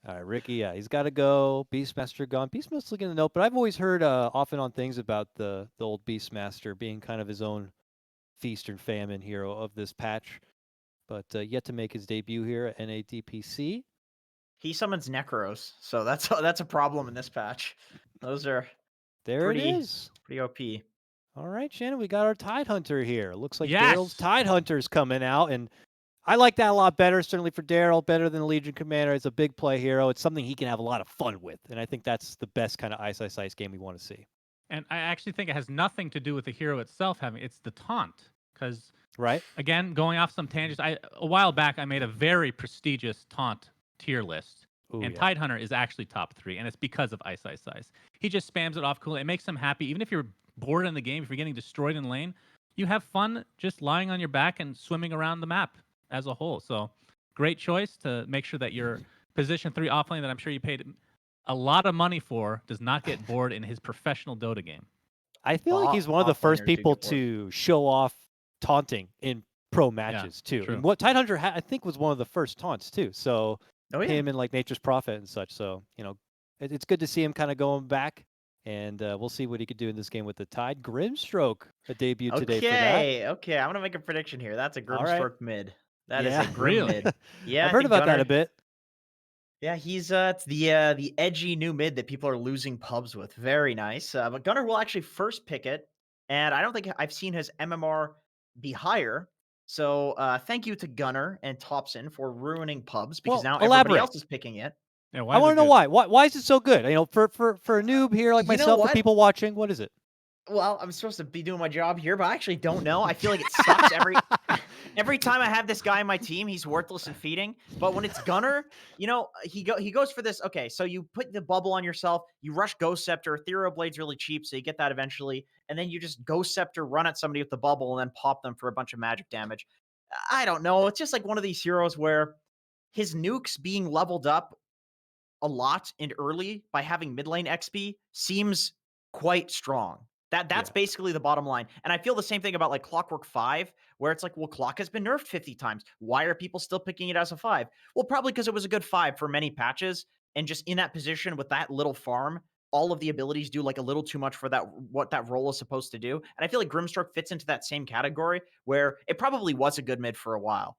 All right, Ricky. Yeah, he's got to go. Beastmaster gone. Beastmaster's looking to note, but I've always heard often on things about the old Beastmaster being kind of his own feast and famine hero of this patch, but yet to make his debut here at NADPC. He summons Necros, so that's a problem in this patch. Those are There it pretty is. pretty OP. All right, Shannon, we got our Tide Hunter here. Looks like Daryl's Yes. Tide Hunter's coming out, and I like that a lot better, certainly for Daryl, better than the Legion Commander. It's a big play hero. It's something he can have a lot of fun with, and I think that's the best kind of Ice Ice Ice game we want to see. And I actually think it has nothing to do with the hero itself having it's the taunt. Because Right? again, going off some tangents, a while back I made a very prestigious taunt tier list. Ooh, And yeah. Tide Hunter is actually top 3, and it's because of Ice Ice Ice. He just spams it off cool. It makes him happy. Even if you're bored in the game, if you're getting destroyed in lane, you have fun just lying on your back and swimming around the map as a whole. So great choice to make sure that your position 3 offlane that I'm sure you paid a lot of money for does not get bored in his professional Dota game. I feel like he's one of the first people to show off taunting in pro matches too. true. And what Tide Hunter I think was one of the first taunts too. So him and like Nature's Prophet and such. So it's good to see him kind of going back, and we'll see what he could do in this game with the Tide. Grimstroke, a debut today for that. Okay, I'm gonna make a prediction here. That's a Grimstroke mid. That is Yeah. a Grim mid. Yeah, I've heard about that a bit. Yeah, he's it's the edgy new mid that people are losing pubs with. Very nice. But Gunnar will actually first pick it, and I don't think I've seen his MMR be higher. So thank you to Gunnar and Thompson for ruining pubs because now everybody else is picking it. Yeah, I want to know why. Why is it so good? For a noob here like myself, for people watching, what is it? Well, I'm supposed to be doing my job here, but I actually don't know. I feel like it sucks every time I have this guy on my team. He's worthless and feeding. But when it's Gunnar, he goes for this. Okay, so you put the bubble on yourself. You rush Ghost Scepter. Ethereal Blade's really cheap, so you get that eventually. And then you just Ghost Scepter, run at somebody with the bubble, and then pop them for a bunch of magic damage. I don't know. It's just like one of these heroes where his nukes being leveled up a lot and early by having mid lane XP seems quite strong. That's basically the bottom line. And I feel the same thing about like Clockwork 5, where it's like, well, Clock has been nerfed 50 times. Why are people still picking it as a 5? Well, probably because it was a good 5 for many patches. And just in that position with that little farm, all of the abilities do like a little too much for what that role is supposed to do. And I feel like Grimstroke fits into that same category where it probably was a good mid for a while.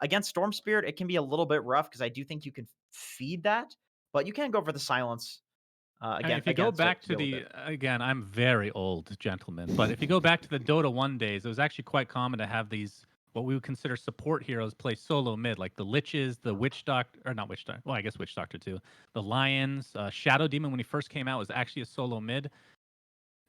Against Storm Spirit, it can be a little bit rough because I do think you can feed that, but you can go for the silence. Again, if you go back to again, I'm very old, gentlemen, but if you go back to the Dota 1 days, it was actually quite common to have these, what we would consider support heroes, play solo mid, like the Liches, the Witch Doctor, or not Witch Doctor, well, I guess Witch Doctor too, the Lions, Shadow Demon, when he first came out, was actually a solo mid.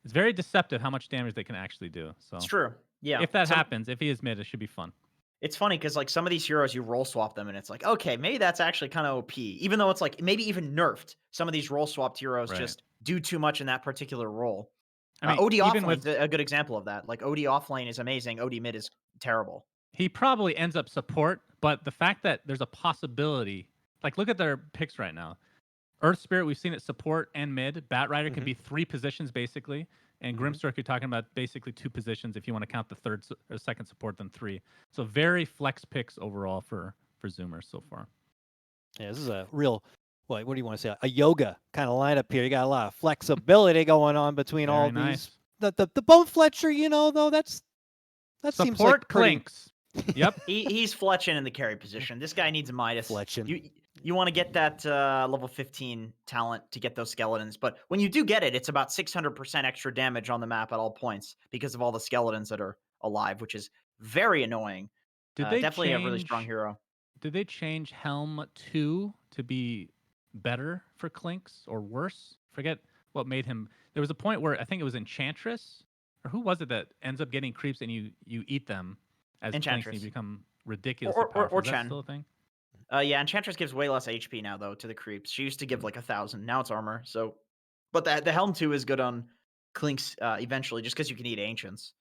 It's very deceptive how much damage they can actually do. So it's true. Yeah. If that happens, if he is mid, it should be fun. It's funny because like some of these heroes, you roll swap them, and it's like, okay, maybe that's actually kind of OP. Even though it's like maybe even nerfed, some of these roll swapped heroes just do too much in that particular role. I mean, OD offlane is a good example of that. Like OD offlane is amazing, OD mid is terrible. He probably ends up support, but the fact that there's a possibility, like look at their picks right now. Earth Spirit, we've seen it support and mid. Bat Rider can be 3 positions basically. And Grimstroke, you're talking about basically 2 positions if you want to count the third or second support, then 3. So very flex picks overall for Zoomers so far. Yeah, this is a real, what do you want to say? A yoga kind of lineup here. You got a lot of flexibility going on between all these. The Bone Fletcher, though, that seems like Clinks. Yep. He's fletching in the carry position. This guy needs a Midas. Fletching. You want to get that level 15 talent to get those skeletons. But when you do get it, it's about 600% extra damage on the map at all points because of all the skeletons that are alive, which is very annoying. Definitely a really strong hero. Did they change Helm 2 to be better for Clinks or worse? Forget what made him. There was a point where I think it was Enchantress, or who was it that ends up getting creeps and you eat them as Clinks and you become ridiculously powerful. Is that still a thing? Yeah, Enchantress gives way less HP now, though, to the creeps. She used to give like 1,000. Now it's armor. So, but the Helm 2 is good on Clinks eventually, just because you can eat Ancients.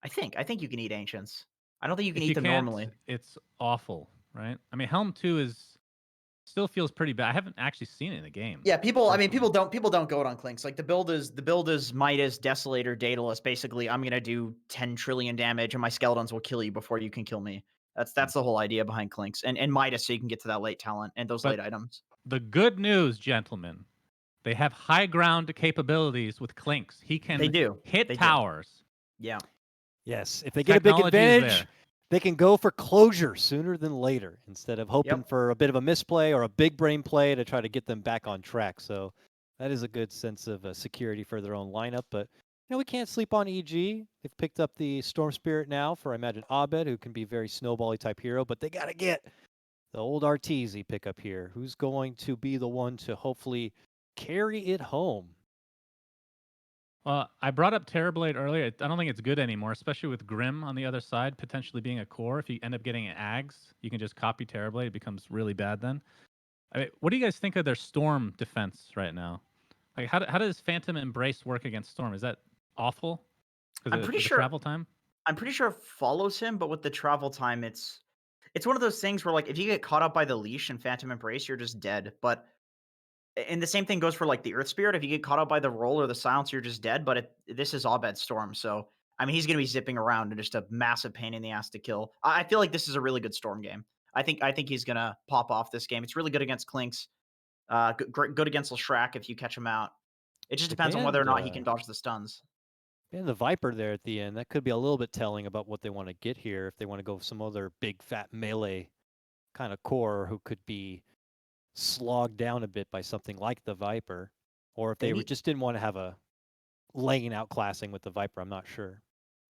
I think you can eat Ancients. I don't think you can eat them normally. It's awful, right? I mean, Helm 2 still feels pretty bad. I haven't actually seen it in the game. Yeah, people don't go it on Clinks. Like the build is Midas, Desolator, Daedalus. Basically, I'm gonna do 10 trillion damage, and my skeletons will kill you before you can kill me. That's the whole idea behind Clinks and Midas, so you can get to that late talent and those late items. The good news, gentlemen, they have high ground capabilities with Clinks. He can They do. hit They do. towers. Yeah. Yes, if they get a big Technology is advantage, there. they can go for closure sooner than later instead of hoping for a bit of a misplay or a big brain play to try to get them back on track. So that is a good sense of security for their own lineup. But we can't sleep on EG. They've picked up the Storm Spirit now for, I imagine, Abed, who can be very snowbally type hero. But they got to get the old Arteezy pickup here. Who's going to be the one to hopefully carry it home? Well, I brought up Terrorblade earlier. I don't think it's good anymore, especially with Grim on the other side potentially being a core. If you end up getting an Ags, you can just copy Terrorblade. It becomes really bad then. I mean, what do you guys think of their Storm defense right now? Like, how does Phantom Embrace work against Storm? Is that awful? I'm pretty sure travel time. I'm pretty sure it follows him, but with the travel time, it's one of those things where like if you get caught up by the leash and Phantom Embrace, you're just dead. But and the same thing goes for like the Earth Spirit. If you get caught up by the roll or the silence, you're just dead. But this is Abed Storm, so I mean he's gonna be zipping around and just a massive pain in the ass to kill. I feel like this is a really good Storm game. I think he's gonna pop off this game. It's really good against Clinks. Good against Lashrak if you catch him out. It just depends on whether or not he can dodge the stuns. And the Viper there at the end, that could be a little bit telling about what they want to get here. If they want to go with some other big fat melee kind of core who could be slogged down a bit by something like the Viper, or if they just didn't want to have a lane outclassing with the Viper, I'm not sure.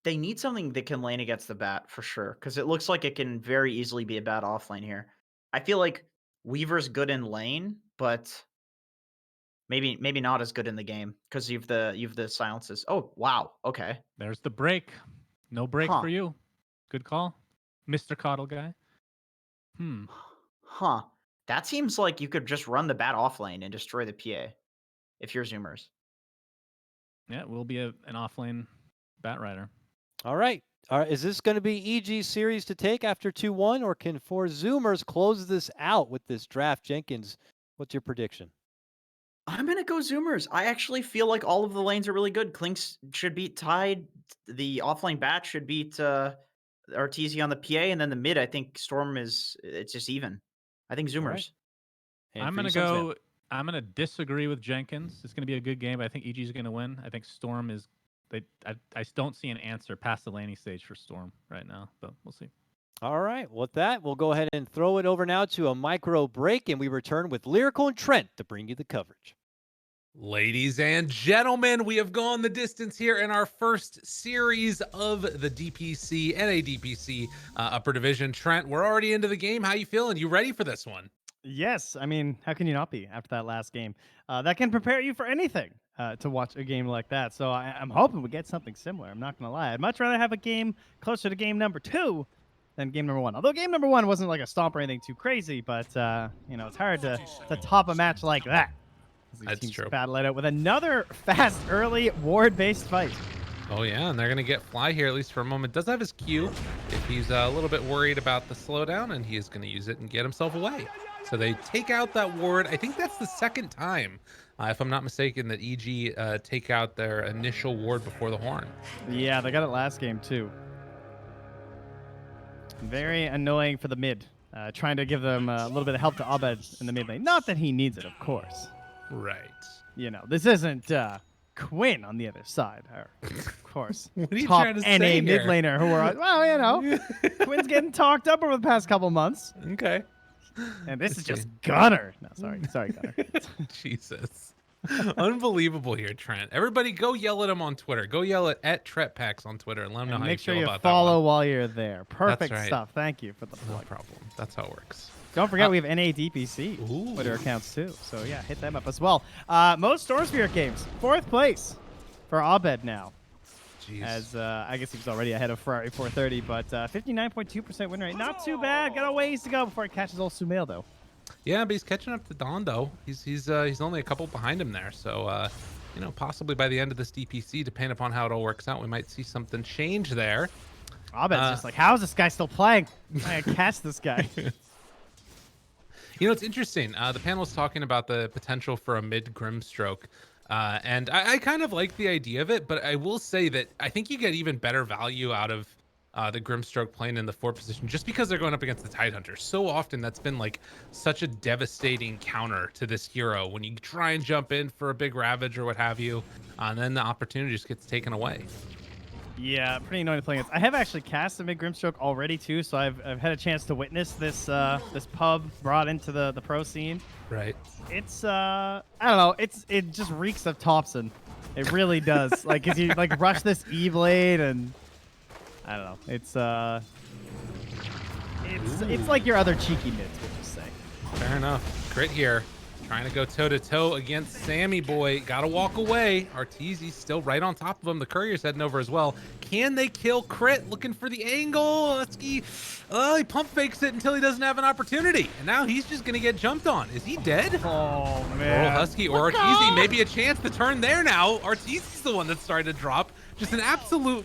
They need something that can lane against the bat for sure, because it looks like it can very easily be a bad off lane here. I feel like Weaver's good in lane, but maybe not as good in the game because you've the silences. Oh wow, okay. There's the break. No break Huh. for you. Good call, Mr. Coddle guy. Huh. That seems like you could just run the bat off lane and destroy the PA if you're Zoomers. Yeah, we'll be an offlane bat rider. All right. Is this going to be EG's series to take after 2-1, or can 4Zoomers close this out with this draft? Jenkins, what's your prediction? I'm going to go Zoomers. I actually feel like all of the lanes are really good. Clinks should beat Tide. The offlane bat should beat Arteezy on the PA. And then the mid, I think Storm it's just even. I think Zoomers. Right. I'm going to disagree with Jenkins. It's going to be a good game, but I think EG is going to win. I think Storm is... I don't see an answer past the laning stage for Storm right now, but we'll see. All right. With that, we'll go ahead and throw it over now to a micro break, and we return with Lyrical and Trent to bring you the coverage. Ladies and gentlemen, we have gone the distance here in our first series of the DPC and DPC upper division. Trent, we're already into the game. How you feeling? You ready for this one? Yes. I mean, how can you not be after that last game? That can prepare you for anything to watch a game like that. So I'm hoping we get something similar. I'm not going to lie. I'd much rather have a game closer to game number 2 than game number 1. Although game number 1 wasn't like a stomp or anything too crazy, but, it's hard to top a match like that. That's true. Battle it out with another fast, early, ward-based fight. Oh, yeah, and they're going to get Fly here, at least for a moment. Does have his Q if he's a little bit worried about the slowdown, and he is going to use it and get himself away. So they take out that ward. I think that's the second time, if I'm not mistaken, that EG take out their initial ward before the horn. Yeah, they got it last game, too. Very annoying for the mid. Trying to give them a little bit of help to Abed in the mid lane. Not that he needs it, of course. Right. This isn't Quinn on the other side. Of course. What are you top trying to say NA mid laner who are, Quinn's getting talked up over the past couple months. Okay. And this is just Gunner. No, sorry, Gunner. Jesus. Unbelievable here, Trent. Everybody go yell at him on Twitter. Go yell at TretPax on Twitter and let him know how you feel about that. Make sure you follow while you're there. Perfect right. stuff. Thank you for the plug. No problem. That's how it works. Don't forget we have NA DPC Twitter accounts too. So yeah, hit them up as well. Most Storm Spirit games. 4th place for Abed now. Jeez. As I guess he was already ahead of Ferrari 430, but 59.2% win rate. Not too bad. Got a ways to go before he catches old Sumail though. Yeah, but he's catching up to Don though. He's only a couple behind him there. So possibly by the end of this DPC, depending upon how it all works out, we might see something change there. Abed's just like, how is this guy still playing? I gotta catch this guy. It's interesting. The panel was talking about the potential for a mid Grimstroke. And I kind of like the idea of it, but I will say that I think you get even better value out of the Grimstroke playing in the 4 position just because they're going up against the Tidehunter. So often that's been like such a devastating counter to this hero when you try and jump in for a big Ravage or what have you, and then the opportunity just gets taken away. Yeah, pretty annoying to play against. I have actually cast a mid Grimstroke already too, so I've had a chance to witness this this pub brought into the pro scene. Right. It's I don't know, it just reeks of Thompson. It really does. Like, 'cause you like rush this E-blade and I don't know. It's like your other cheeky mids, we'll just say. Fair enough. Crit here. Trying to go toe-to-toe against Sammy Boy. Gotta walk away. Arteezy's still right on top of him. The Courier's heading over as well. Can they kill Crit? Looking for the angle. Husky. Oh, he pump fakes it until he doesn't have an opportunity. And now he's just gonna get jumped on. Is he dead? Oh, man. Or Husky or Arteezy. Maybe a chance to turn there now. Arteezy's the one that's starting to drop. Just an absolute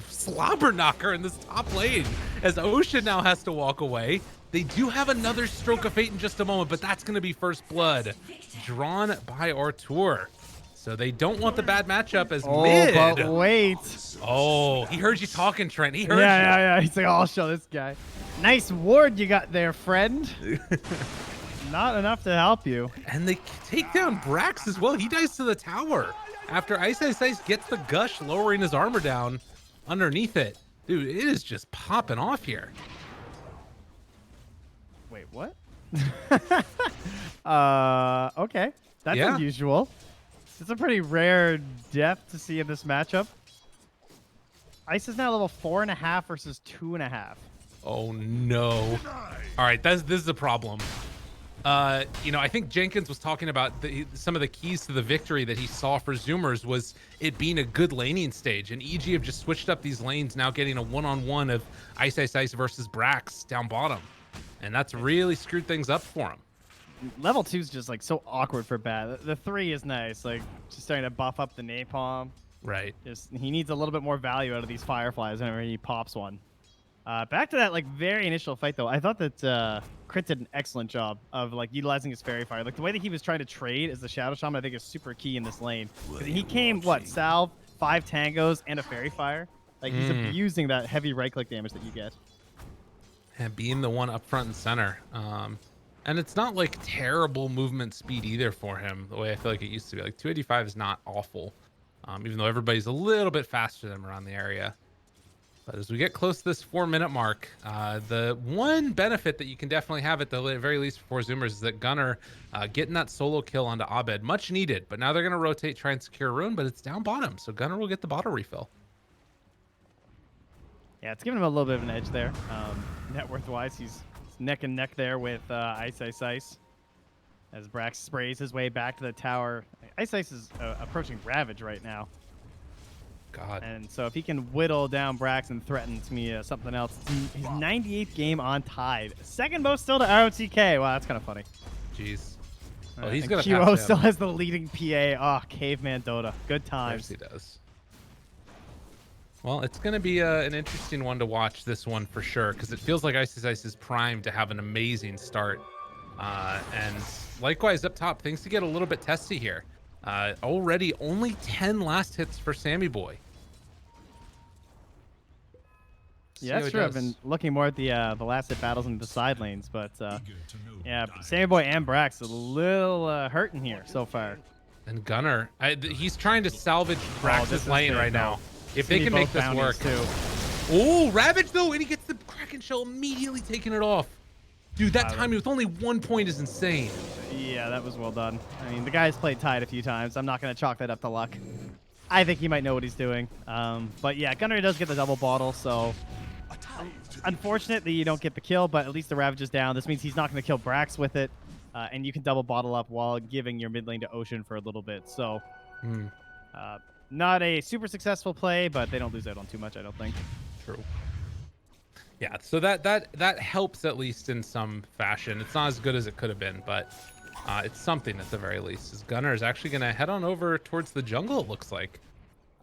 slobber knocker in this top lane as Ocean now has to walk away. They do have another Stroke of Fate in just a moment, but that's going to be first blood drawn by Artur. So they don't want the bad matchup as mid. But wait. Oh, he heard you talking, Trent. He heard you. Yeah. He's like, oh, I'll show this guy. Nice ward you got there, friend. Not enough to help you. And they take down Brax as well. He dies to the tower after Ice gets the gush, lowering his armor down underneath it. Dude, it is just popping off here. Wait, what? Okay. That's Yeah. unusual. It's a pretty rare death to see in this matchup. Ice is now level 4.5 versus 2.5. Oh no. All right, this is a problem. You know, I think Jenkins was talking about some of the keys to the victory that he saw for Zoomers was it being a good laning stage, and EG have just switched up these lanes, now getting a one-on-one of Ice versus Brax down bottom, and that's really screwed things up for him. Level 2 is just like so awkward for bad. The 3 is nice, like just starting to buff up the napalm. Right. Just he needs a little bit more value out of these fireflies whenever he pops one. Back to that like very initial fight though, I thought that Crit did an excellent job of like utilizing his fairy fire. Like the way that he was trying to trade as the Shadow Shaman, I think is super key in this lane. 'Cause he came salve, 5 tangos, and a fairy fire. Like he's abusing that heavy right click damage that you get. And being the one up front and center. And it's not like terrible movement speed either for him, the way I feel like it used to be. Like 285 is not awful, even though everybody's a little bit faster than him around the area. But as we get close to this 4-minute mark, the one benefit that you can definitely have at the very least for 4Zoomers is that Gunnar getting that solo kill onto Abed, much needed. But now they're going to rotate, try and secure Rune, but it's down bottom, so Gunnar will get the bottle refill. Yeah, it's giving him a little bit of an edge there. Net worth-wise, he's neck and neck there with Ice. As Brax sprays his way back to the tower. Ice is approaching Ravage right now. God. And so if he can whittle down Brax and threaten to me something else, it's his 98th game on Tide. Second most still to ROTK. Wow, that's kind of funny. Jeez. Oh, he's going to QO pass still him. has the leading PA. Oh, Caveman Dota. Good times. Yes, he does. Well, it's going to be an interesting one to watch, this one for sure, because it feels like Ice is primed to have an amazing start. And likewise up top, things to get a little bit testy here. Already only 10 last hits for Sammy Boy. Yeah, that's true. I've been looking more at the last hit battles in the side lanes, but yeah, Sammy Boy and Brax a little hurting here so far. And Gunnar, he's trying to salvage Brax's lane right now. If they can make this work. Oh, Ravage though, and he gets the Kraken Shell immediately taking it off. Dude, that timing with only 1 point is insane. Yeah, that was well done. I mean, the guy's played Tide a few times. I'm not going to chalk that up to luck. I think he might know what he's doing. But yeah, Gunnar does get the double bottle, so unfortunate that you don't get the kill, but at least the Ravage is down. This means he's not going to kill Brax with it, and you can double bottle up while giving your mid lane to Ocean for a little bit. So not a super successful play, but they don't lose out on too much, I don't think. True. Yeah, so that helps at least in some fashion. It's not as good as it could have been, but it's something at the very least. As Gunnar is actually going to head on over towards the jungle, it looks like,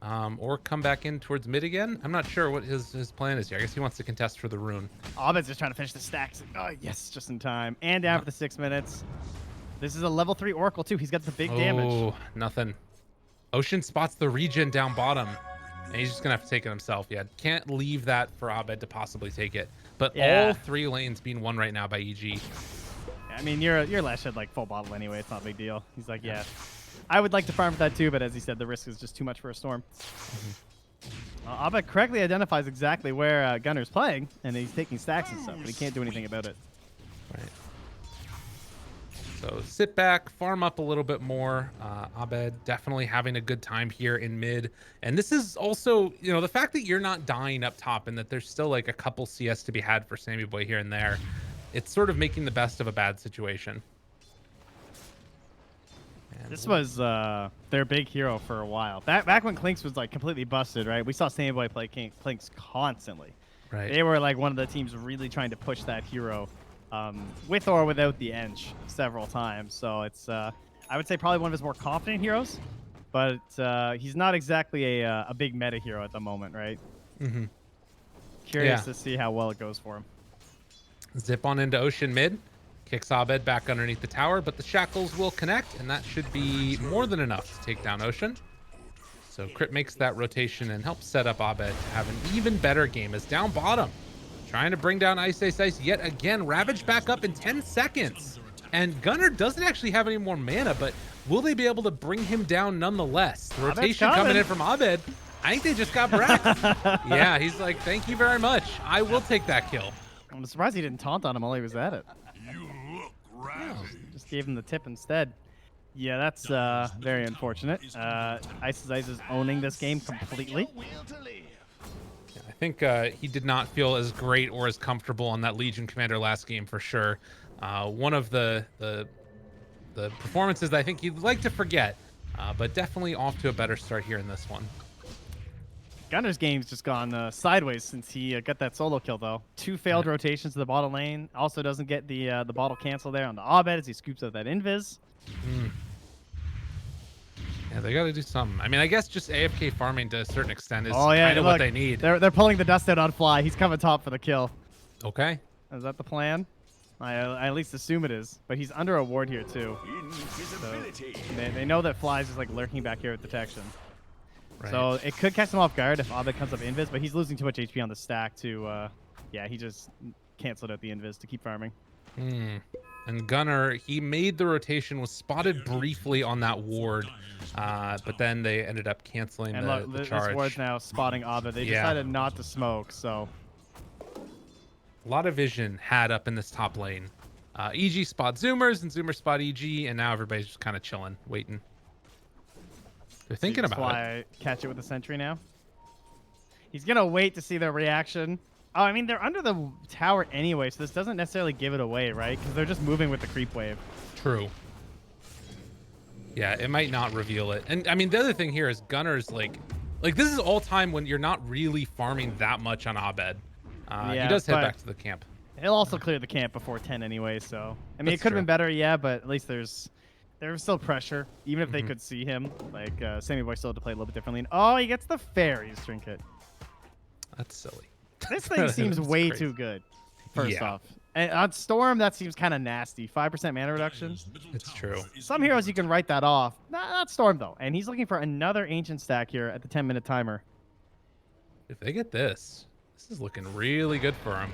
or come back in towards mid again. I'm not sure what his plan is here. I guess he wants to contest for the rune. Abed's just trying to finish the stacks. Oh, yes, just in time. And down for the 6 minutes. This is a level 3 Oracle, too. He's got the big damage. Oh, nothing. Ocean spots the regen down bottom. And he's just gonna have to take it himself. Yeah, can't leave that for Abed to possibly take it. But Yeah. all 3 lanes being won right now by EG. I mean, your Lash had like full bottle anyway. It's not a big deal. He's like, yeah, I would like to farm for that too, but as he said, the risk is just too much for a Storm. Abed correctly identifies exactly where Gunner's playing, and he's taking stacks and stuff, but he can't do anything about it. Right. So sit back, farm up a little bit more. Abed definitely having a good time here in mid. And this is also, you know, the fact that you're not dying up top and that there's still like a couple CS to be had for Sammy Boy here and there. It's sort of making the best of a bad situation. And This was their big hero for a while. Back when Clinks was like completely busted, right? We saw Sammy Boy play Clinks constantly. right. They were like one of the teams really trying to push that hero with or without the Eng several times. So it's, I would say, probably one of his more confident heroes, but he's not exactly a big meta hero at the moment, right? Mm-hmm. Curious Yeah. to see how well it goes for him. Zip on into Ocean mid. Kicks Abed back underneath the tower, but the shackles will connect, and that should be more than enough to take down Ocean. So Crit makes that rotation and helps set up Abed to have an even better game as down bottom. Trying to bring down Ice yet again. Ravage back up in 10 seconds. And Gunner doesn't actually have any more mana, but will they be able to bring him down nonetheless? The Abed's rotation coming coming. in from Abed. I think they just got wrecked. Yeah, he's like, thank you very much. I will take that kill. I'm surprised he didn't taunt on him while he was at it. Just gave him the tip instead. Yeah, that's very unfortunate. Ice is owning this game completely. I think he did not feel as great or as comfortable on that Legion Commander last game for sure. One of the performances that I think he'd like to forget, but definitely off to a better start here in this one. Gunner's game's just gone sideways since he got that solo kill, though. 2 failed rotations to the bottom lane. Also doesn't get the bottle cancel there on the Abed as he scoops out that invis. Yeah, they got to do something. I mean, I guess just AFK farming to a certain extent is Oh yeah, kind of look, what they need. They're pulling the dust out on Fly. He's coming top for the kill. Okay. Is that the plan? I at least assume it is. But he's under a ward here too. So they know that Fly's just like lurking back here with detection. Right. So it could catch them off guard if Abed comes up invis, but he's losing too much HP on the stack to, yeah, he just canceled out the invis to keep farming. And Gunner, he made the rotation, was spotted briefly on that ward, but then they ended up canceling And the look, this charge. ward's now spotting Abed. They Yeah. decided not to smoke, so. A lot of vision had up in this top lane. EG spot Zoomers and Zoomers spot EG, and now everybody's just kind of chilling, waiting. They're thinking about it. Fly catch it with the sentry now. He's going to wait to see their reaction. Oh, I mean, they're under the tower anyway, so this doesn't necessarily give it away, right? Because they're just moving with the creep wave. True. Yeah, it might not reveal it. And I mean, the other thing here is Gunner's like this is all time when you're not really farming that much on Abed. Yeah, he does head but- back to the camp. He'll also clear the camp before 10 anyway, so. I mean, That's it could have true. been better, yeah, but at least there's still pressure. Even if they could see him, like, Sammy Boy still had to play a little bit differently. And, oh, he gets the fairies trinket. That's silly. This thing seems That's way crazy. too good, first Yeah. off. And on Storm, that seems kind of nasty. 5% mana reduction. It's true. Some heroes you can write that off. Not Storm, though. And he's looking for another Ancient stack here at the 10-minute timer. If they get this is looking really good for him.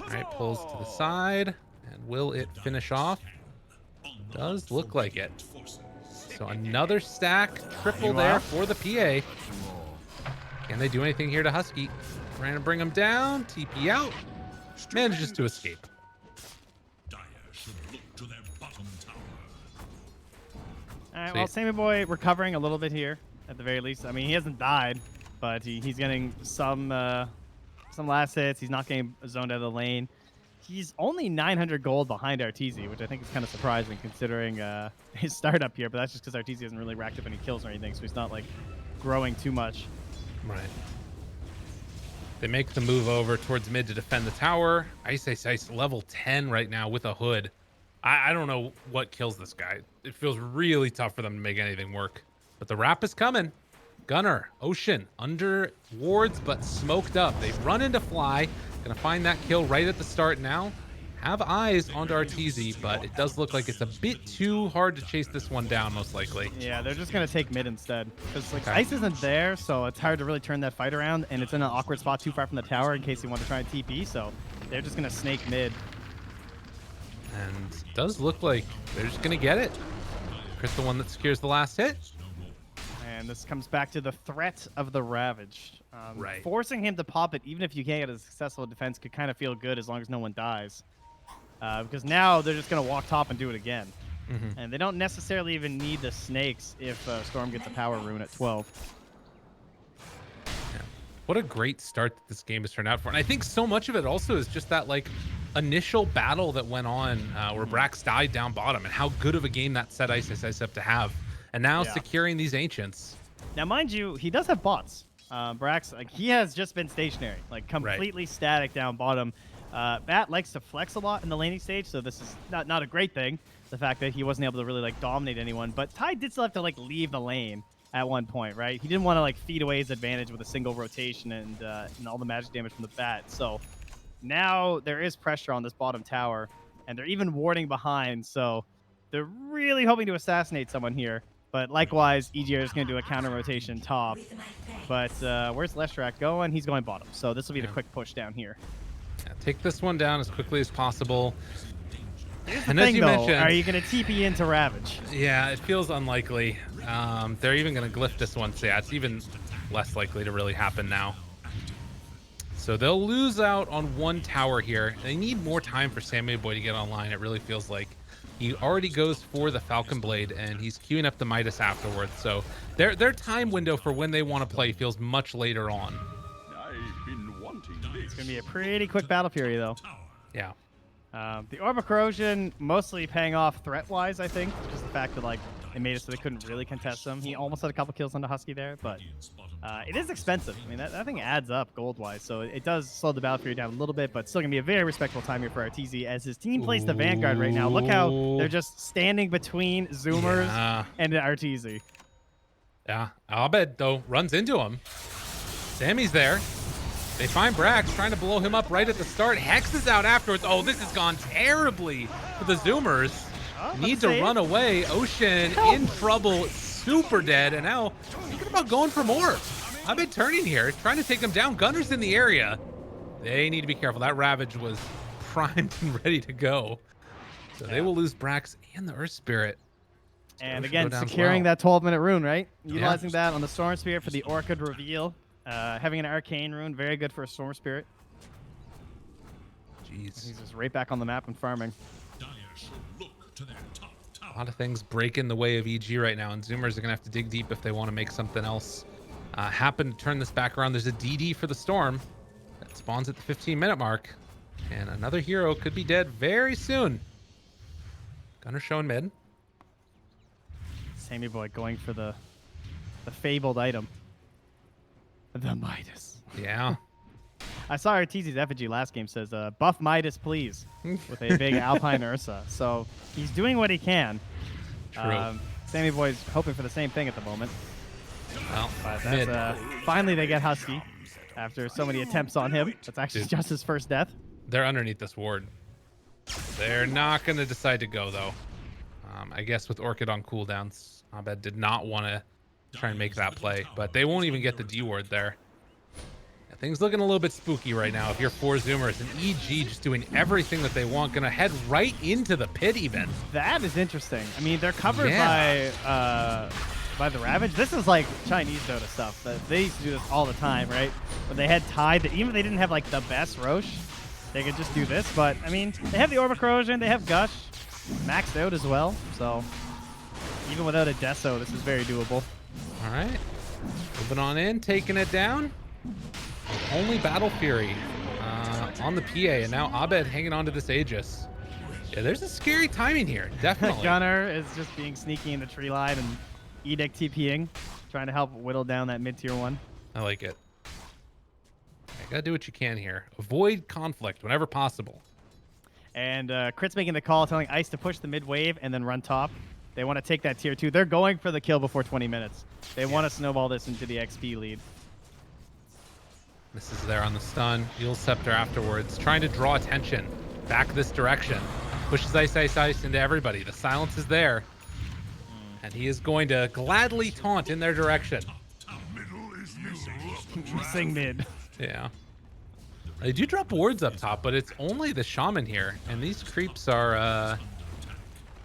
All right, pulls to the side, and will it finish off? Does look like it. So another stack, triple there for the PA. Can they do anything here to Husky? Trying to bring him down, TP out, manages to escape. All right, So well, yeah. Sammy Boy recovering a little bit here, at the very least. I mean, he hasn't died, but he's getting some last hits. He's not getting zoned out of the lane. He's only 900 gold behind Arteezy, which I think is kind of surprising considering his startup here, but that's just because Arteezy hasn't really racked up any kills or anything, so he's not, like, growing too much. Right. They make the move over towards mid to defend the tower. Ice level 10 right now with a hood. I don't know what kills this guy. It feels really tough for them to make anything work. But the wrap is coming. Gunner, Ocean, under wards, but smoked up. They run into Fly. Gonna find that kill right at the start now. have eyes onto Arteezy, but it does look like it's a bit too hard to chase this one down, most likely. Yeah, they're just gonna take mid instead because like Okay. Ice isn't there, so it's hard to really turn that fight around, and it's in an awkward spot too far from the tower in case you want to try and TP. So they're just gonna snake mid. And it does look like they're just gonna get it. Chris, the one that secures the last hit. And this comes back to the threat of the Ravage. Right. Forcing him to pop it, even if you can't get a successful defense, could kind of feel good as long as no one dies. Because now they're just going to walk top and do it again. And they don't necessarily even need the snakes if Storm gets a power rune at 12. Yeah. What a great start that this game has turned out for. And I think so much of it also is just that like initial battle that went on where Brax died down bottom and how good of a game that set Ice up to have. And now securing these Ancients. Now, mind you, he does have bots. Brax, like, he has just been stationary, like completely static down bottom. Matt likes to flex a lot in the laning stage, so this is not a great thing, the fact that he wasn't able to really like dominate anyone. But Ty did still have to like leave the lane at one point, right? He didn't want to like feed away his advantage with a single rotation and all the magic damage from the bat. So now there is pressure on this bottom tower, and they're even warding behind. So they're really hoping to assassinate someone here. But likewise, EGR is going to do a counter rotation top. But where's Leshrac going? He's going bottom. So this will be the quick push down here. Yeah, take this one down as quickly as possible. Here's the And thing, as you though, mentioned, are you going to TP into Ravage? yeah, it feels unlikely. They're even going to glyph this one. So yeah, it's even less likely to really happen now. So they'll lose out on one tower here. They need more time for Sammy Boy to get online. It really feels like he already goes for the Falcon Blade, and he's queuing up the Midas afterwards. So their time window for when they want to play feels much later on. It's going to be a pretty quick battle fury, though. Yeah. The Orb of Corrosion mostly paying off threat-wise, I think. Just the fact that like it made it so they couldn't really contest him. He almost had a couple kills on the Husky there, but it is expensive. I mean, that thing adds up gold-wise, so it does slow the battle period down a little bit, but still going to be a very respectable time here for Arteezy as his team plays the Vanguard right now. Look how they're just standing between Zoomers and Arteezy. Yeah. Abed, though, runs into him. Sammy's there. They find Brax trying to blow him up right at the start. Hex is out afterwards. Oh, this has gone terribly for the Zoomers. Need to run away. Ocean in trouble, super dead, and now thinking about going for more. I've been turning here, trying to take them down. Gunner's in the area. They need to be careful. That Ravage was primed and ready to go. So they will lose Brax and the Earth Spirit. And again, securing that 12-minute rune, right? Utilizing that on the Storm Spirit for the Orchid reveal. Having an Arcane rune, very good for a Storm Spirit. Jeez. He's just right back on the map and farming. A lot of things break in the way of EG right now, and Zoomers are going to have to dig deep if they want to make something else happen to turn this back around. There's a DD for the Storm that spawns at the 15-minute mark, and another hero could be dead very soon. Gunner showing mid. Sammy Boy going for the fabled item. The Midas. Yeah. I saw Arteezy's effigy last game says, buff Midas, please, with a big Alpine Ursa. So he's doing what he can. True. Sammy Boy's hoping for the same thing at the moment. Well, But mid. that's, finally they get Husky after so many attempts on him. That's actually just his first death. They're underneath this ward. They're not going to decide to go, though. I guess with Orchid on cooldowns, Abed did not want to try and make that play, but they won't even get the D ward there. Yeah, things looking a little bit spooky right now. If you're 4Zoomers and EG just doing everything that they want, gonna head right into the pit even. That is interesting. I mean, they're covered by the Ravage. This is like Chinese Dota stuff. They used to do this all the time, right? When they had Tide, even if they didn't have like the best Roche, they could just do this. But I mean, they have the Orb of Corrosion, they have Gush, maxed out as well. So even without a Deso, this is very doable. All right, moving on in, taking it down. Only Battle Fury on the PA, and now Abed hanging on to this Aegis. Yeah, there's a scary timing here, definitely. Gunner is just being sneaky in the tree line and Edict TPing, trying to help whittle down that mid-tier one. I like it. You gotta do what you can here. Avoid conflict whenever possible. And Crit's making the call, telling Ice to push the mid wave and then run top. They want to take that tier 2. They're going for the kill before 20 minutes. They want to snowball this into the XP lead. This is there on the stun. Eul Scepter afterwards, trying to draw attention. back this direction. Pushes Ice into everybody. The silence is there. And he is going to gladly taunt in their direction. Missing mid. Yeah. They do drop wards up top, but it's only the shaman here. And these creeps are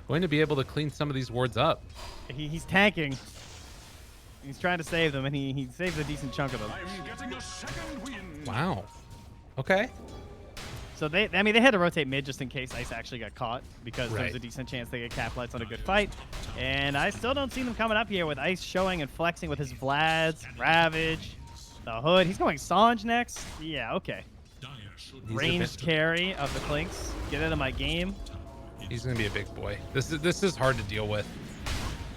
going to be able to clean some of these wards up. He's tanking. He's trying to save them, and he saves a decent chunk of them. Wow. Okay. So they had to rotate mid just in case Ice actually got caught, because Right. there's a decent chance they get Caplites on a good fight. And I still don't see them coming up here with Ice showing and flexing with his Vlads, Ravage, the Hood. He's going Sange next. Yeah, okay. He's Ranged carry of the Clinks. Get out of my game. He's gonna be a big boy. This is hard to deal with.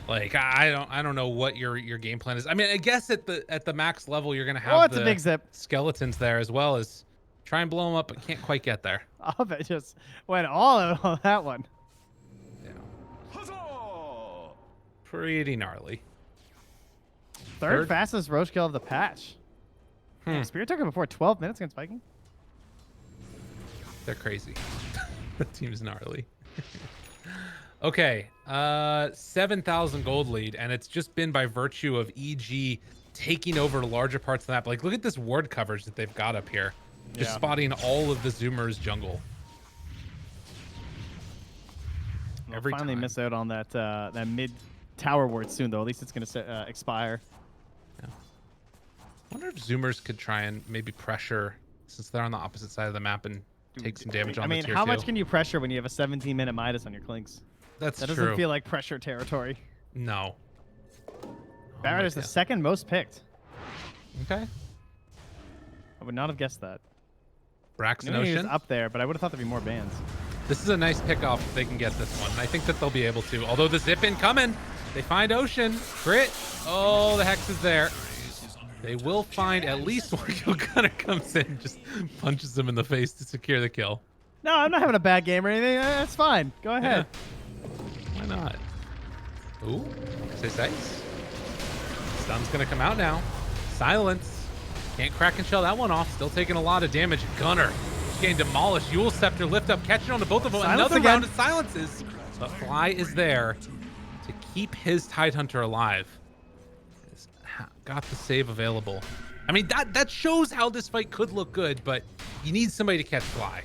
Like I don't know what your game plan is. I mean, I guess at the max level you're gonna have it's a big zip. skeletons there as well as try and blow them up, but can't quite get there. It just went all out on that one. Yeah. Pretty gnarly. Third fastest Roche kill of the patch. Spirit took it before 12 minutes against Viking. They're crazy. The team's gnarly. Okay, 7,000 gold lead, and it's just been by virtue of EG taking over larger parts of the map. Like, look at this ward coverage that they've got up here. Just spotting all of the Zoomers jungle. We'll finally miss out on that that mid tower ward soon, though. At least it's going to expire. Yeah. I wonder if Zoomers could try and maybe pressure, since they're on the opposite side of the map, and take some damage on the tier 2. How much can you pressure when you have a 17-minute Midas on your Clinks? That doesn't feel like pressure territory. No. Barrett is the second most picked. Okay. I would not have guessed that. Brax and He was Ocean. up there, but I would have thought there'd be more bans. This is a nice pickoff if they can get this one. I think that they'll be able to. Although the zip in coming. They find Ocean. Crit. Oh, the Hex is there. They will find at least one kill. Gunner comes in, just punches him in the face to secure the kill. No, I'm not having a bad game or anything. That's fine. Go ahead. Yeah. Why not? Ooh. Ice. Stun's going to come out now. Silence. Can't crack and shell that one off. Still taking a lot of damage. Gunner just getting demolished. Yule Scepter lift up, catching on to both of them. Silence Another again. round of silences. But Fly is there to keep his Tidehunter alive. He's got the save available. I mean, that shows how this fight could look good, but you need somebody to catch Fly.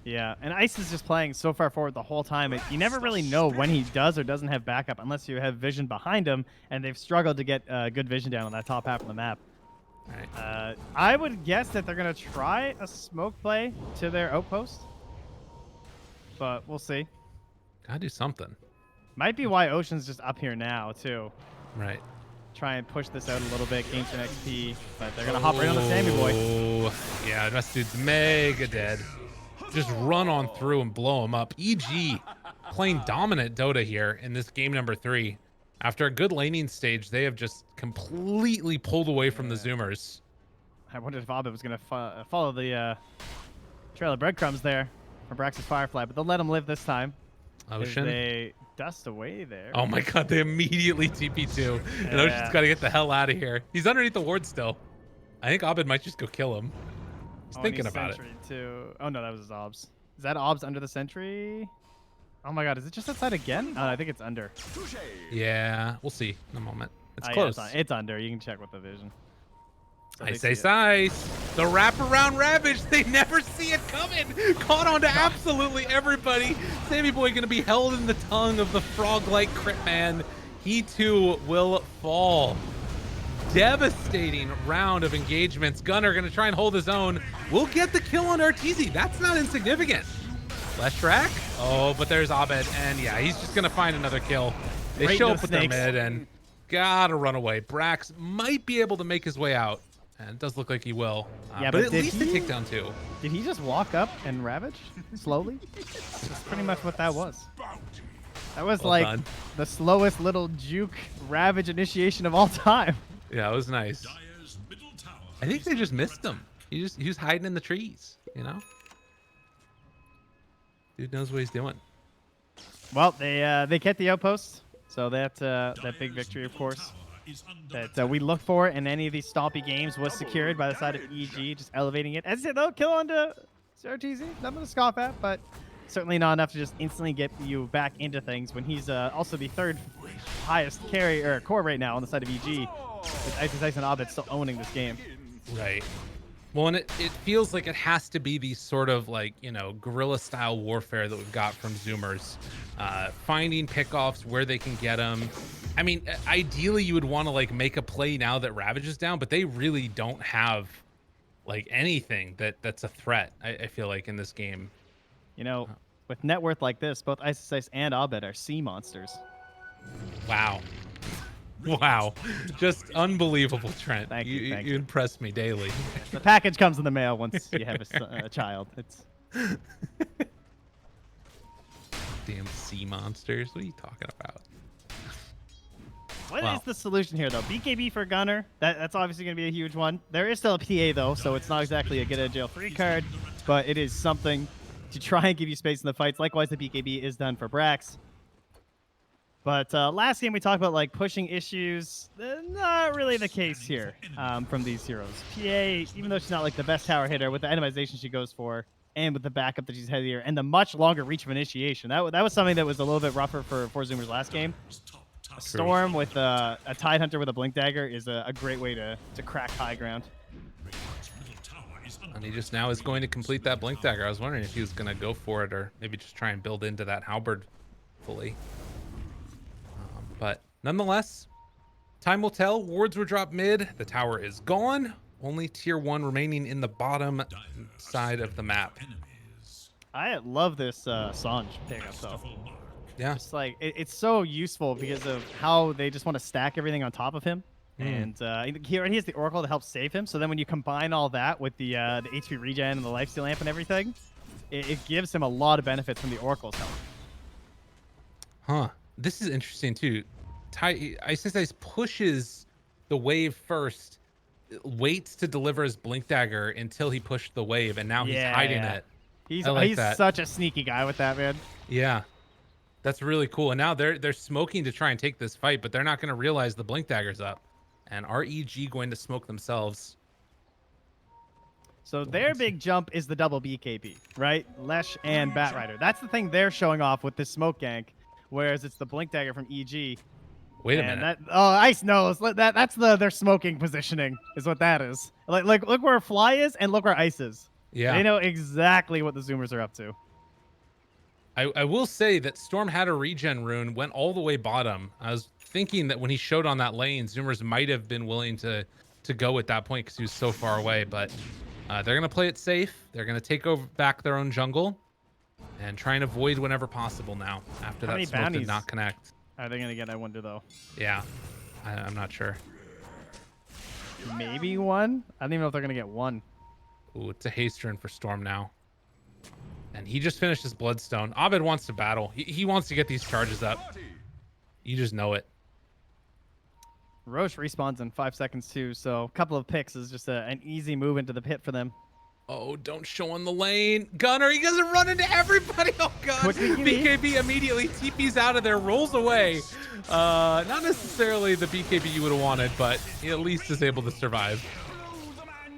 Yeah, and Ice is just playing so far forward the whole time. You never really know when he does or doesn't have backup unless you have vision behind him, and they've struggled to get good vision down on that top half of the map. Right. I would guess that they're going to try a smoke play to their outpost, but we'll see. Gotta do something. Might be why Ocean's just up here now, too. Right. Try and push this out a little bit, gain some XP, but they're going to hop right on the Sammy boy. Oh, yeah, this dude's mega dead. Just run on through and blow him up. EG playing dominant Dota here in this game number 3. After a good laning stage, they have just completely pulled away from the Zoomers. I wondered if Abba was going to follow the trail of breadcrumbs there for Brax's Firefly, but they'll let him live this time. Ocean. They dust away there. Oh my god, they immediately TP2. And Ocean's got to get the hell out of here. He's underneath the ward still. I think Abed might just go kill him. He's thinking about it. Too. Oh no, that was his Obs. Is that Obs under the sentry? Oh my god, is it just outside again? Oh, I think it's under. Yeah, we'll see in a moment. It's Yeah, close. it's under. You can check with the vision. So they Ice, see ice, it. ice. The wraparound Ravage. They never see it coming. Caught on to absolutely everybody. Sammy Boy going to be held in the tongue of the frog-like crit man. He too will fall. Devastating round of engagements. Gunner going to try and hold his own. We'll get the kill on Arteezy. That's not insignificant. Left track. Oh, but there's Abed. And yeah, he's just going to find another kill. They Right show in up the with their snakes. mid and gotta run away. Brax might be able to make his way out. And it does look like he will. Yeah, but but at did least he- a takedown too. Did he just walk up and ravage slowly? That's pretty much what that was. That was Well like done. the slowest little juke ravage initiation of all time. Yeah, it was nice. I think they just missed him. He was hiding in the trees, you know? Dude knows what he's doing. Well, they kept the outpost, so that big victory, of course, that we look for in any of these stompy games was secured by the side of EG, just elevating it. As I said, though, kill on to Zero TZ, nothing to scoff at, but certainly not enough to just instantly get you back into things when he's also the third highest carry or core right now on the side of EG, with Ice and Abed still owning this game. Right. Well, and it feels like it has to be these sort of like, you know, guerrilla style warfare that we've got from Zoomers, finding pickoffs where they can get them. I mean, ideally you would want to like make a play now that Ravage is down, but they really don't have like anything that's a threat. I feel like in this game. You know, with net worth like this, both Ice and Abed are sea monsters. Wow. Wow. Just unbelievable, Trent. Thank you. You impress me daily. The package comes in the mail once you have a child. It's Damn sea monsters. What are you talking about? What is the solution here, though? BKB for Gunner. That's obviously going to be a huge one. There is still a PA, though, so it's not exactly a get-out-of-jail-free card, but it is something to try and give you space in the fights. Likewise, the BKB is done for Brax. But last game we talked about like pushing issues. Not really the case here from these heroes. PA, even though she's not like the best tower hitter, with the itemization she goes for, and with the backup that she's heavier, and the much longer reach of initiation, that was something that was a little bit rougher for 4Zoomers last game. A Storm with a Tide Hunter with a Blink Dagger is a great way to crack high ground. And he just now is going to complete that Blink Dagger. I was wondering if he was going to go for it or maybe just try and build into that Halberd fully. But nonetheless, time will tell. Wards were dropped mid. The tower is gone. Only tier 1 remaining in the bottom side of the map. I love this Sanj pickup, though. Yeah. It's like it's so useful because of how they just want to stack everything on top of him. And he has the Oracle to help save him. So then when you combine all that with the HP regen and the lifesteal lamp and everything, it gives him a lot of benefits from the Oracle's help. Huh. This is interesting too. Ice pushes the wave first, waits to deliver his Blink Dagger until he pushed the wave, and now he's hiding it. He's that. Such a sneaky guy with that, man. Yeah. That's really cool. And now they're smoking to try and take this fight, but they're not going to realize the Blink Dagger's up. And REG going to smoke themselves. So their big jump is the double BKB, right? Lesh and Batrider. That's the thing they're showing off with this smoke gank, whereas it's the Blink Dagger from EG. Wait a minute. Ice knows. That's their smoking positioning is what that is. Like look where Fly is and look where Ice is. Yeah. They know exactly what the Zoomers are up to. I will say that Storm had a regen rune, went all the way bottom. I was thinking that when he showed on that lane, Zoomers might have been willing to go at that point because he was so far away. But they're going to play it safe. They're going to take back their own jungle and try and avoid whenever possible now after that smoke did not connect. Are they going to get, I wonder, though? Yeah, I'm not sure. Maybe one? I don't even know if they're going to get one. Ooh, it's a haste turn for Storm now. And he just finished his Bloodstone. Abed wants to battle. He wants to get these charges up. You just know it. Roche respawns in 5 seconds, too, so a couple of picks is just an easy move into the pit for them. Oh, don't show on the lane. Gunner, he doesn't run into everybody. Oh, God. BKB immediately TPs out of there, rolls away. Not necessarily the BKB you would have wanted, but he at least is able to survive.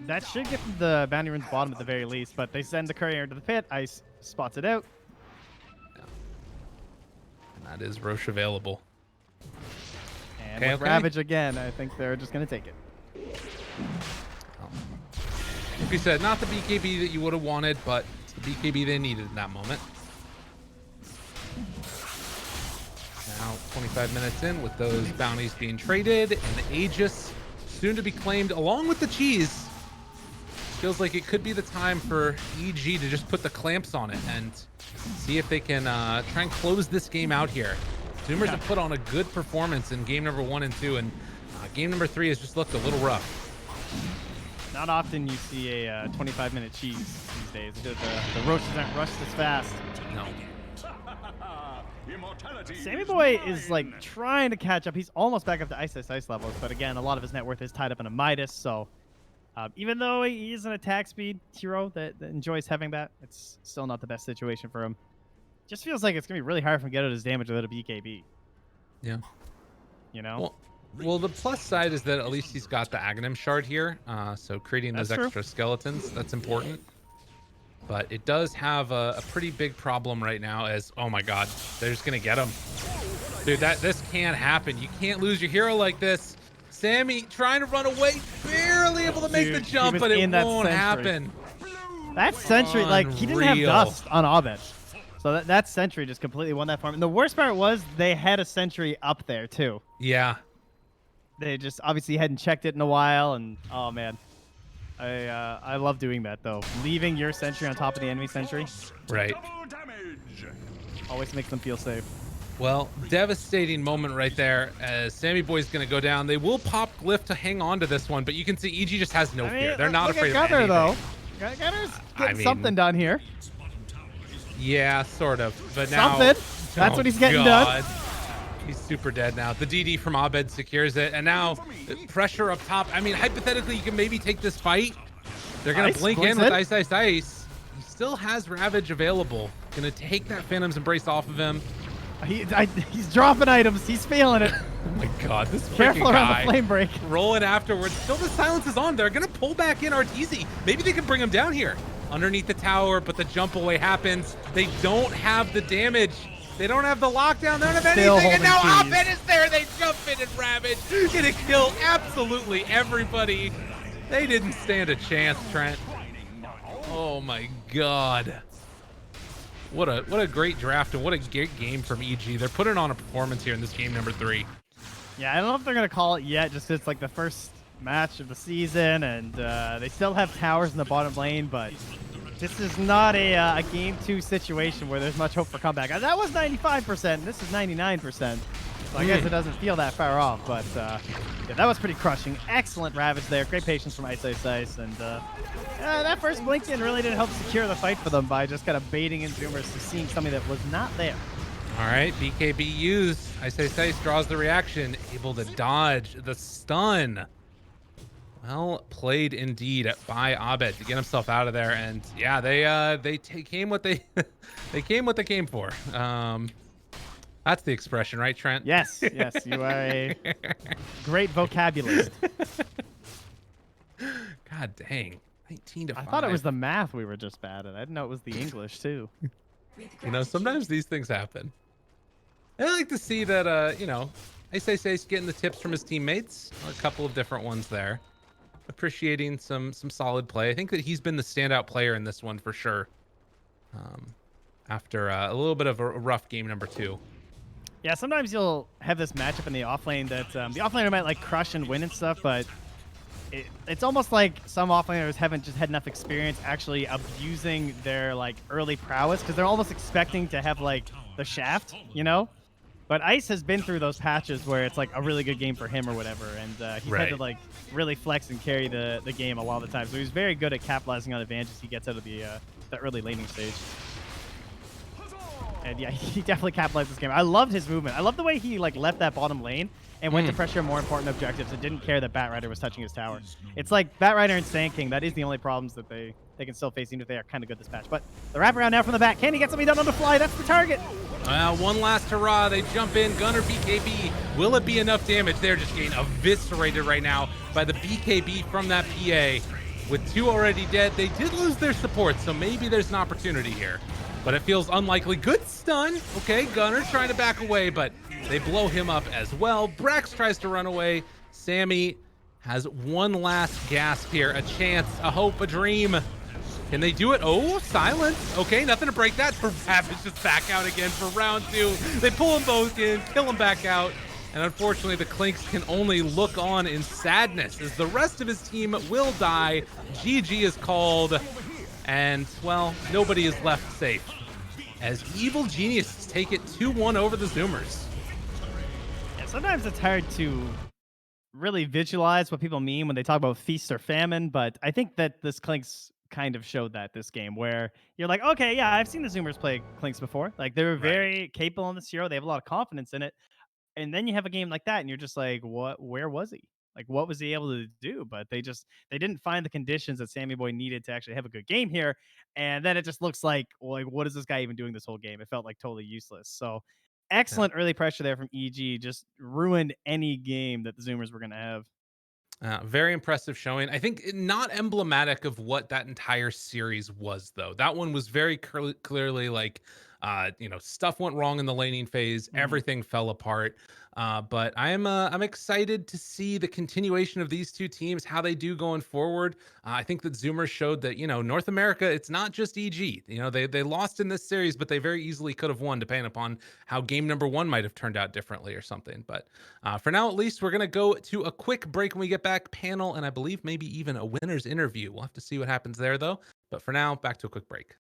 That should get the bounty runes bottom at the very least, but they send the courier into the pit. Ice spots it out. Yeah. And that is Roche available. And with Ravage again, I think they're just going to take it. Like we said, not the BKB that you would have wanted, but it's the BKB they needed in that moment. Now 25 minutes in with those bounties being traded and the Aegis soon to be claimed along with the cheese. Feels like it could be the time for EG to just put the clamps on it and see if they can try and close this game out here. Zoomers have put on a good performance in game number 1 and 2, and game number 3 has just looked a little rough. Not often you see a 25-minute cheese these days. The roaches aren't rushed as fast. No. Sammy Boy is like trying to catch up. He's almost back up to Ice levels, but again, a lot of his net worth is tied up in a Midas, so even though he is an attack speed hero that enjoys having that, it's still not the best situation for him. Just feels like it's going to be really hard for him to get out his damage without a BKB. Yeah. You know? Well, the plus side is that at least he's got the Aghanim shard here, so creating those extra skeletons, that's important. but it does have a pretty big problem right now as, oh my God, they're just going to get him. Dude, this can't happen. You can't lose your hero like this. Sammy trying to run away, barely able to make the Dude, he jump, was but it in that won't sentry. happen. That sentry, like, he didn't have Unreal. dust on Abed. So that sentry just completely won that farm. And the worst part was they had a sentry up there, too. Yeah. They just obviously hadn't checked it in a while, and oh, man. I love doing that, though. Leaving your sentry on top of the enemy sentry Right. always makes them feel safe. Well, devastating moment right there as Sammy Boy's going to go down. They will pop Glyph to hang on to this one, but you can see EG just has no fear. They're not afraid of Gunner, anything. though. Gunner's getting something done here. Yeah, sort of. But now... Something. That's what he's getting done. He's super dead now. The DD from Abed secures it. And now pressure up top. I mean, hypothetically, you can maybe take this fight. They're going to blink in with Ice. He still has Ravage available. Going to take that Phantom's Embrace off of him. He's dropping items. He's feeling it. Oh my God, this Careful freaking around guy. the flame break. Rolling afterwards. Still the silence is on. They're going to pull back in Arteezy. Maybe they can bring him down here. Underneath the tower, but the jump away happens. They don't have the damage. They don't have the lockdown. They don't have anything. And now Abed is there. They jump in and Ravage. Gonna kill absolutely everybody. They didn't stand a chance, Trent. Oh my God. What a great draft and what a great game from EG. They're putting on a performance here in this game number 3. Yeah, I don't know if they're going to call it yet, just 'cause it's like the first match of the season, and they still have towers in the bottom lane, but this is not a game 2 situation where there's much hope for comeback. That was 95%, this is 99%. So I guess it doesn't feel that far off, but yeah, that was pretty crushing. Excellent Ravage there. Great patience from Ice. And that first blink in really did help secure the fight for them by just kind of baiting in Zoomers to seeing something that was not there. All right, BKB used. Ice draws the reaction, able to dodge the stun. Well played indeed by Abed to get himself out of there, and yeah, they came what they they came what they came for. That's the expression, right, Trent? Yes, yes, you are a great vocabulist. God dang, 19 to 5. I thought it was the math we were just bad at. I didn't know it was the English too. You know, sometimes these things happen. I like to see that, you know, Ice getting the tips from his teammates. A couple of different ones there. Appreciating some solid play. I think that he's been the standout player in this one for sure. After a little bit of a rough game number 2. Yeah, sometimes you'll have this matchup in the offlane that the offlaner might like crush and win and stuff, but it's almost like some offlaners haven't just had enough experience actually abusing their like early prowess because they're almost expecting to have like the shaft, you know? But Ice has been through those patches where it's like a really good game for him or whatever, and he's had to like really flex and carry the game a lot of the time. So he's very good at capitalizing on advantages he gets out of the early laning stage. And yeah, he definitely capitalized this game. I loved his movement. I love the way he like left that bottom lane and went to pressure more important objectives and didn't care that Batrider was touching his tower. It's like Batrider and Sand King. That is the only problems that they can still face, even if they are kind of good this patch. But the wraparound now from the back. Can he get something done on the fly? That's the target. One last hurrah. They jump in. Gunner BKB. Will it be enough damage? They're just getting eviscerated right now by the BKB from that PA. With 2 already dead, they did lose their support, so maybe there's an opportunity here. But it feels unlikely. Good stun. Okay, Gunner trying to back away, but they blow him up as well. Brax tries to run away. Sammy has one last gasp here. A chance, a hope, a dream. Can they do it? Oh, silence. Okay, nothing to break that. Ravage just back out again for round 2. They pull them both in, kill them back out. And unfortunately, the Clinks can only look on in sadness as the rest of his team will die. GG is called. And, well, nobody is left safe as Evil Geniuses take it 2-1 over the Zoomers. Yeah, sometimes it's hard to really visualize what people mean when they talk about feast or famine, but I think that this Clinks kind of showed that this game where you're like, okay, yeah, I've seen the Zoomers play Clinks before. Like, they were very capable on this hero. They have a lot of confidence in it. And then you have a game like that and you're just like, where was he? Like, what was he able to do? But they didn't find the conditions that Sammy Boy needed to actually have a good game here. And then it just looks like, well, like, what is this guy even doing this whole game? It felt like totally useless. So excellent early pressure there from EG. Just ruined any game that the Zoomers were going to have. Very impressive showing. I think not emblematic of what that entire series was, though. That one was very clearly like, stuff went wrong in the laning phase. Everything fell apart. But I'm excited to see the continuation of these two teams, how they do going forward. I think that Zoomers showed that North America, it's not just EG. They lost in this series, but they very easily could have won, depending upon how game number 1 might have turned out differently or something. But for now, at least, we're gonna go to a quick break. When we get back, panel and I believe maybe even a winner's interview. We'll have to see what happens there, though. But for now, back to a quick break.